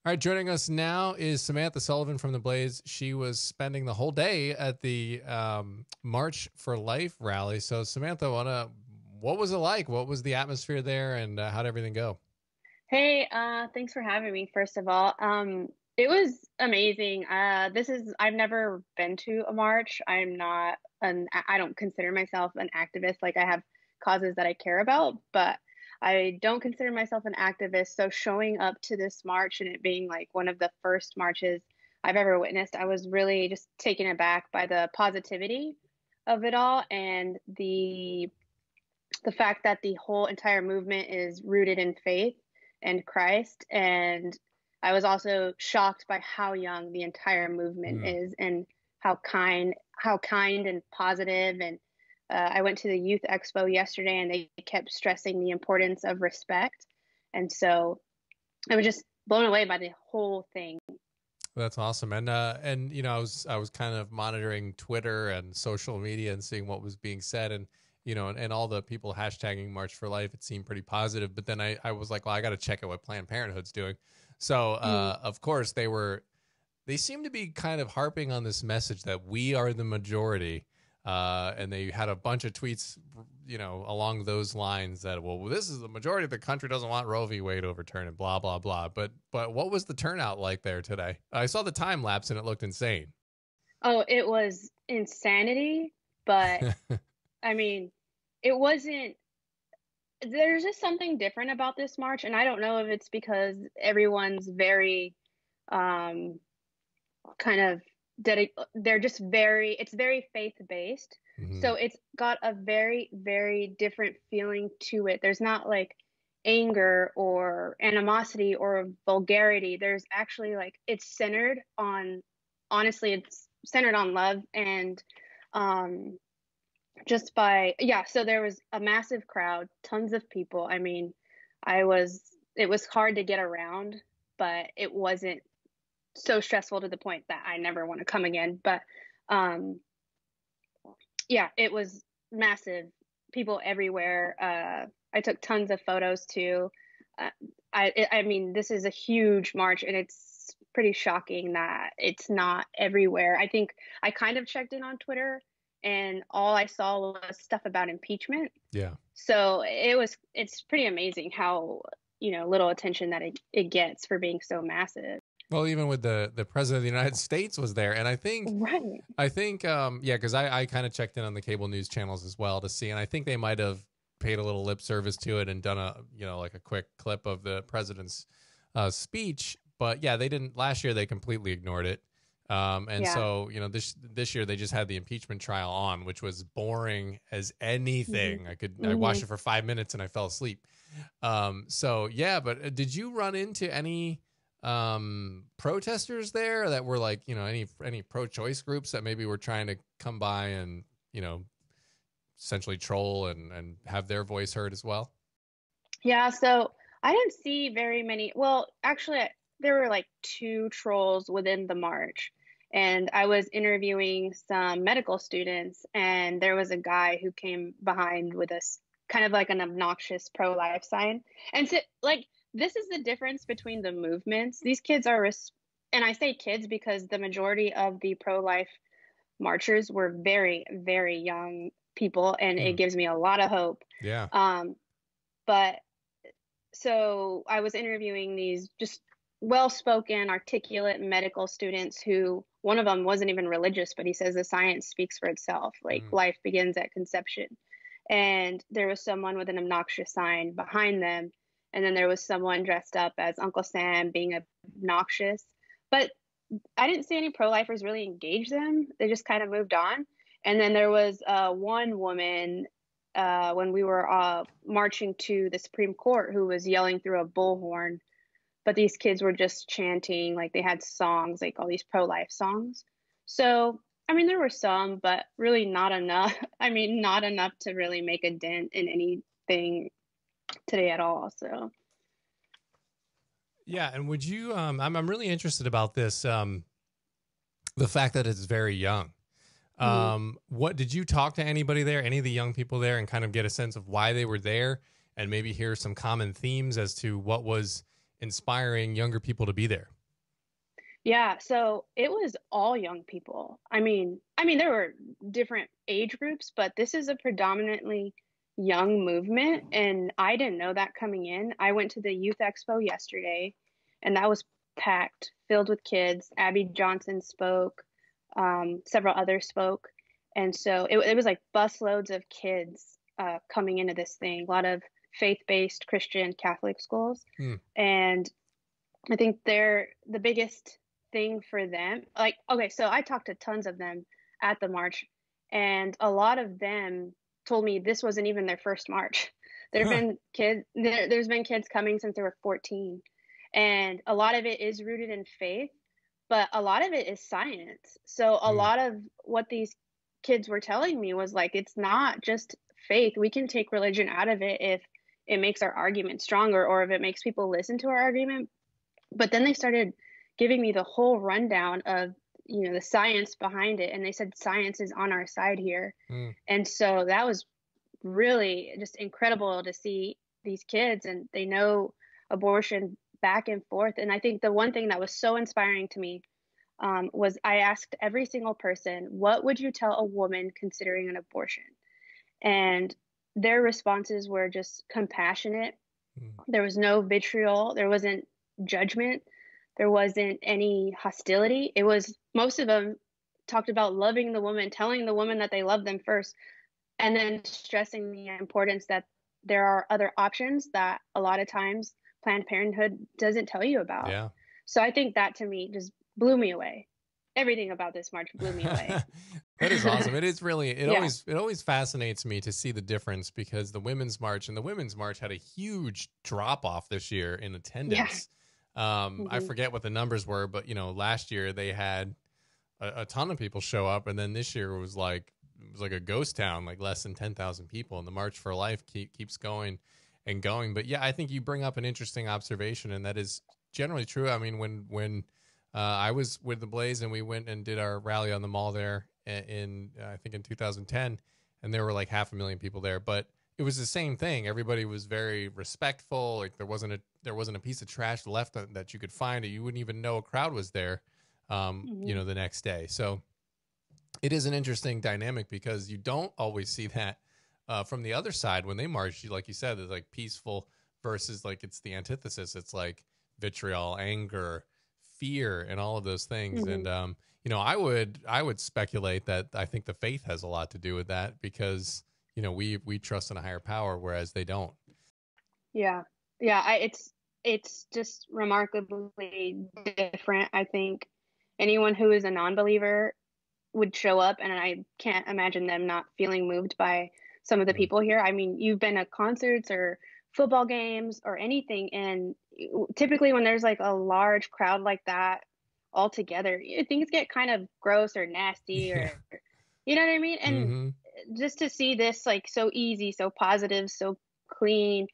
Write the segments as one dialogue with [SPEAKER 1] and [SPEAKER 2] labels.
[SPEAKER 1] All right, joining us now is Samantha Sullivan from the Blaze. She was spending the whole day at the March for Life rally. So, Samantha, what was it like? What was the atmosphere there, and how did everything go?
[SPEAKER 2] Hey, thanks for having me, first of all. It was amazing. I've never been to a march. I don't consider myself an activist. Like, I have causes that I care about, but I don't consider myself an activist. So showing up to this march and it being like one of the first marches I've ever witnessed, I was really just taken aback by the positivity of it all and the fact that the whole entire movement is rooted in faith and Christ. And I was also shocked by how young the entire movement
[SPEAKER 1] Mm.
[SPEAKER 2] is and how kind and positive. And I went to the youth expo yesterday and they kept stressing the importance of respect. And so I was just blown away by the whole thing.
[SPEAKER 1] That's awesome. And I was kind of monitoring Twitter and social media and seeing what was being said, and and all the people hashtagging March for Life. It seemed pretty positive, but then I was like, well, I got to check out what Planned Parenthood's doing. So
[SPEAKER 2] Mm.
[SPEAKER 1] of course they seem to be kind of harping on this message that we are the majority. And they had a bunch of tweets, along those lines that, well, this is the majority of the country doesn't want Roe v. Wade overturned and blah, blah, blah. But what was the turnout like there today? I saw the time lapse and it looked insane.
[SPEAKER 2] Oh, it was insanity, but I mean, it wasn't there's just something different about this march, and I don't know if it's because everyone's very um kind of they're just it's very faith based.
[SPEAKER 1] Hmm.
[SPEAKER 2] So it's got a very, very different feeling to it. There's not like anger or animosity or vulgarity. There's actually like it's centered on love and um so there was a massive crowd, tons of people. I mean, it was hard to get around, but it wasn't so stressful to the point that I never want to come again. But um yeah, it was massive, people everywhere. I took tons of photos too. uh, I mean, this is a huge march and it's pretty shocking that it's not everywhere. I think I kind of checked in on Twitter and all I saw was stuff about impeachment.
[SPEAKER 1] Yeah.
[SPEAKER 2] So it's pretty amazing how, little attention that it gets for being so massive.
[SPEAKER 1] Well, even with the president of the United States was there, and I think
[SPEAKER 2] Right.
[SPEAKER 1] I think yeah, because I kind of checked in on the cable news channels as well to see, and I think they might have paid a little lip service to it and done like a quick clip of the president's speech. But yeah, they didn't last year. They completely ignored it. And
[SPEAKER 2] Yeah.
[SPEAKER 1] so this year they just had the impeachment trial on, which was boring as
[SPEAKER 2] Hmm.
[SPEAKER 1] anything. I
[SPEAKER 2] Hmm.
[SPEAKER 1] watched it for 5 minutes and I fell asleep. So yeah, but did you run into any protesters there that were like, any pro-choice groups that maybe were trying to come by and, essentially troll and have their voice heard as well?
[SPEAKER 2] Yeah, so I didn't see very many. Well, actually, there were like two trolls within the march, and I was interviewing some medical students, and there was a guy who came behind with us, kind of like an obnoxious pro-life sign. And so, like, this is the difference between the movements. These kids and I say kids because the majority of the pro-life marchers were very, very young people, and it
[SPEAKER 1] Hmm.
[SPEAKER 2] gives me a lot of hope.
[SPEAKER 1] Yeah.
[SPEAKER 2] Um, but so I was interviewing these just well-spoken, articulate medical students who one of them wasn't even religious, but he says the science speaks for itself. Like
[SPEAKER 1] Mm.
[SPEAKER 2] life begins at conception. And there was someone with an obnoxious sign behind them. And then there was someone dressed up as Uncle Sam being obnoxious. But I didn't see any pro-lifers really engage them. They just kind of moved on. And then there was one woman when we were marching to the Supreme Court who was yelling through a bullhorn, but these kids were just chanting, like they had songs, like all these pro-life songs. So, I mean, there were some, but really not enough. I mean, not enough to really make a dent in anything today at all. So,
[SPEAKER 1] Yeah, and would you I'm really interested about this the fact that it's very young.
[SPEAKER 2] mhm.
[SPEAKER 1] What did you talk to anybody there, any of the young people there, and kind of get a sense of why they were there, and maybe hear some common themes as to what was inspiring younger people to be there?
[SPEAKER 2] Yeah, so it was all young people. There were different age groups, but this is a predominantly young movement, and I didn't know that coming in. I went to the Youth Expo yesterday, and that was packed, filled with kids. Abby Johnson spoke, several others spoke, and so it was like busloads of kids coming into this thing. A lot of faith-based Christian Catholic schools, and I think they're the biggest thing for them. Like, okay, so I talked to tons of them at the march, and a lot of them told me this wasn't even their first march. There's been kids coming since they were 14, and a lot of it is rooted in faith, but a lot of it is science. So a lot of what these kids were telling me was like, it's not just faith. We can take religion out of it if it makes our argument stronger, or if it makes people listen to our argument. But then they started giving me the whole rundown of, the science behind it. And they said science is on our side here. And so that was really just incredible to see these kids, and they know abortion back and forth. And I think the one thing that was so inspiring to me was I asked every single person, what would you tell a woman considering an abortion? And their responses were just compassionate. There was no vitriol. There wasn't judgment. There wasn't any hostility. It was, most of them talked about loving the woman, telling the woman that they love them first, and then stressing the importance that there are other options that a lot of times Planned Parenthood doesn't tell you about.
[SPEAKER 1] Yeah.
[SPEAKER 2] So I think that to me just blew me away. Everything about this march blew me away.
[SPEAKER 1] That is awesome. It is really, it always fascinates me to see the difference, because the Women's March had a huge drop off this year in attendance. I forget what the numbers were, but last year they had a ton of people show up, and then this year it was like a ghost town, like less than 10,000 people, and the March for Life keeps going and going. But yeah, I think you bring up an interesting observation, and that is generally true. I mean, when I was with the Blaze and we went and did our rally on the mall there in I think in 2010, and there were like 500,000 people there, but it was the same thing. Everybody was very respectful. Like there wasn't a piece of trash left that you could find. You wouldn't even know a crowd was there, the next day. So it is an interesting dynamic, because you don't always see that from the other side when they march. Like you said, it's like peaceful versus like it's the antithesis. It's like vitriol, anger, fear, and all of those things. And I would speculate that I think the faith has a lot to do with that, because we trust in a higher power, whereas they don't.
[SPEAKER 2] Yeah. It's just remarkably different. I think anyone who is a non-believer would show up, and I can't imagine them not feeling moved by some of the people here. I mean, you've been at concerts or football games or anything, and typically when there's like a large crowd like that all together, things get kind of gross or nasty, or you know what I mean? And just to see this like so easy, so positive, so clean,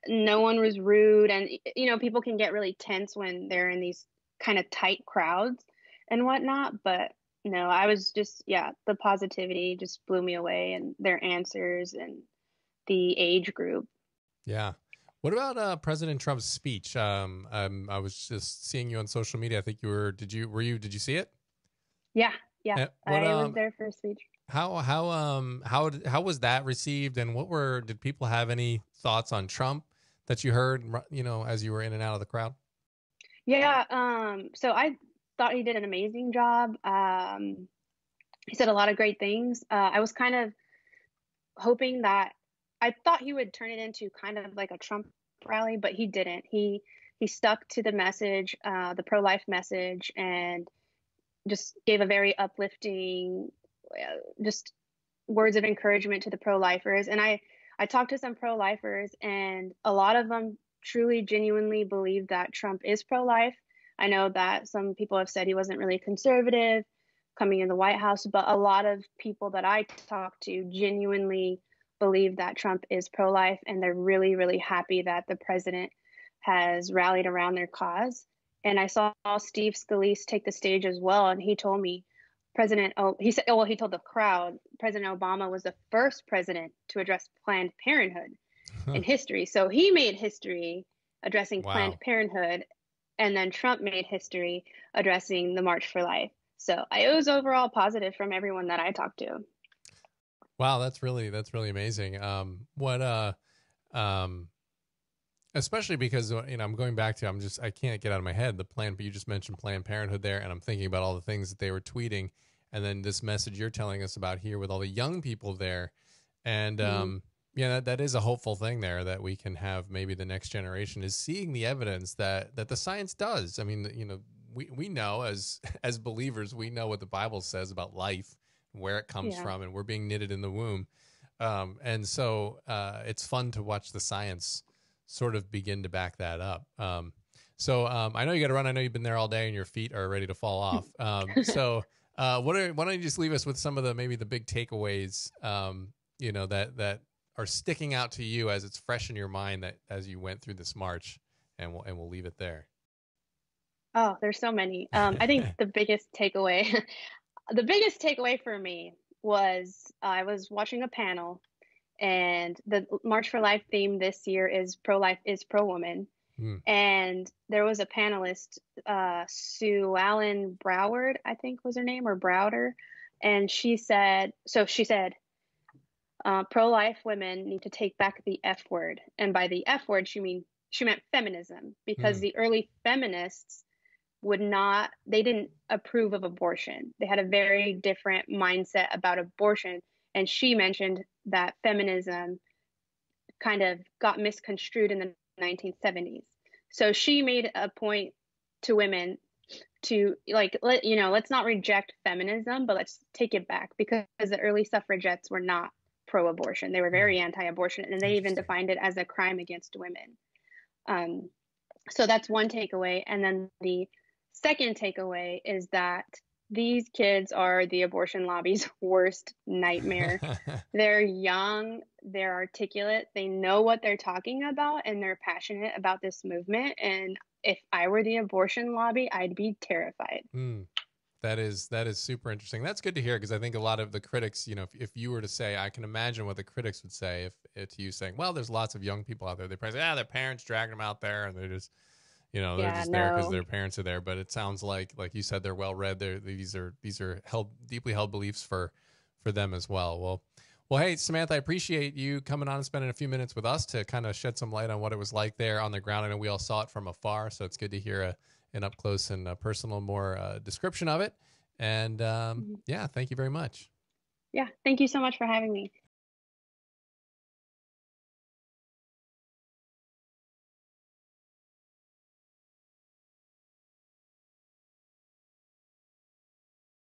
[SPEAKER 2] no one was rude, and people can get really tense when they're in these kind of tight crowds and whatnot, but no, I was just, the positivity just blew me away, and their answers and the age group.
[SPEAKER 1] Yeah. What about President Trump's speech? I was just seeing you on social media. I think did you see it?
[SPEAKER 2] Yeah. I was there for a speech.
[SPEAKER 1] How was that received, and did people have any thoughts on Trump that you heard, as you were in and out of the crowd?
[SPEAKER 2] Yeah. So I thought he did an amazing job. He said a lot of great things. I was kind of hoping that, I thought he would turn it into kind of like a Trump rally, but he didn't. He stuck to the message, the pro-life message, and just gave a very uplifting, just words of encouragement to the pro-lifers. And I talked to some pro-lifers, and a lot of them truly, genuinely believe that Trump is pro-life. I know that some people have said he wasn't really conservative coming in the White House, but a lot of people that I talked to genuinely believe that Trump is pro-life, and they're really, really happy that the president has rallied around their cause. And I saw Steve Scalise take the stage as well, and he told me, he told the crowd, President Obama was the first president to address Planned Parenthood in history. So he made history addressing Planned
[SPEAKER 1] Wow.
[SPEAKER 2] Parenthood, and then Trump made history addressing the March for Life. So it was overall positive from everyone that I talked to.
[SPEAKER 1] Wow, that's really amazing. What um especially because I'm going back to I can't get out of my head the plan, but you just mentioned Planned Parenthood there, and I'm thinking about all the things that they were tweeting, and then this message you're telling us about here with all the young people there, and
[SPEAKER 2] Mm-hmm.
[SPEAKER 1] yeah, that is a hopeful thing there, that we can have maybe the next generation is seeing the evidence that the science does. I mean, we know as as believers, we know what the Bible says about life, where it comes
[SPEAKER 2] Yeah.
[SPEAKER 1] from, and we're being knitted in the womb. And so it's fun to watch the science sort of begin to back that up. So I know you got to run. I know you've been there all day and your feet are ready to fall off. Why don't you just leave us with some of the maybe the big takeaways, that are sticking out to you as it's fresh in your mind that as you went through this march, and we'll leave it there.
[SPEAKER 2] Oh, there's so many. I think the biggest takeaway, the biggest takeaway for me was I was watching a panel, and the March for Life theme this year is pro life is pro woman.
[SPEAKER 1] Hmm.
[SPEAKER 2] And there was a panelist, Sue Allen Broward, I think was her name, or Browder. And she said, pro life women need to take back the F word. And by the F word, she meant feminism, because
[SPEAKER 1] Hmm.
[SPEAKER 2] the early feminists they didn't approve of abortion. They had a very different mindset about abortion. And she mentioned that feminism kind of got misconstrued in the 1970s. So she made a point to women to let's not reject feminism, but let's take it back, because the early suffragettes were not pro-abortion. They were
[SPEAKER 1] Hmm.
[SPEAKER 2] very anti-abortion, and they even
[SPEAKER 1] Interesting.
[SPEAKER 2] defined it as a crime against women. So that's one takeaway. And then the second takeaway is that these kids are the abortion lobby's worst nightmare. They're young, they're articulate, they know what they're talking about, and they're passionate about this movement. And if I were the abortion lobby, I'd be terrified.
[SPEAKER 1] Hmm. That is super interesting. That's good to hear, because I think a lot of the critics, if you were to say, I can imagine what the critics would say if it's you saying, well, there's lots of young people out there. They probably say, their parents dragging them out there, and they're
[SPEAKER 2] Yeah,
[SPEAKER 1] just there because
[SPEAKER 2] no.
[SPEAKER 1] their parents are there. But it sounds like you said, they're well read. These are deeply held beliefs for them as well. Well, hey, Samantha, I appreciate you coming on and spending a few minutes with us to kind of shed some light on what it was like there on the ground. I know we all saw it from afar, so it's good to hear an up close and personal, more description of it. And
[SPEAKER 2] Mhm.
[SPEAKER 1] yeah, thank you very much.
[SPEAKER 2] Yeah, thank you so much for having me.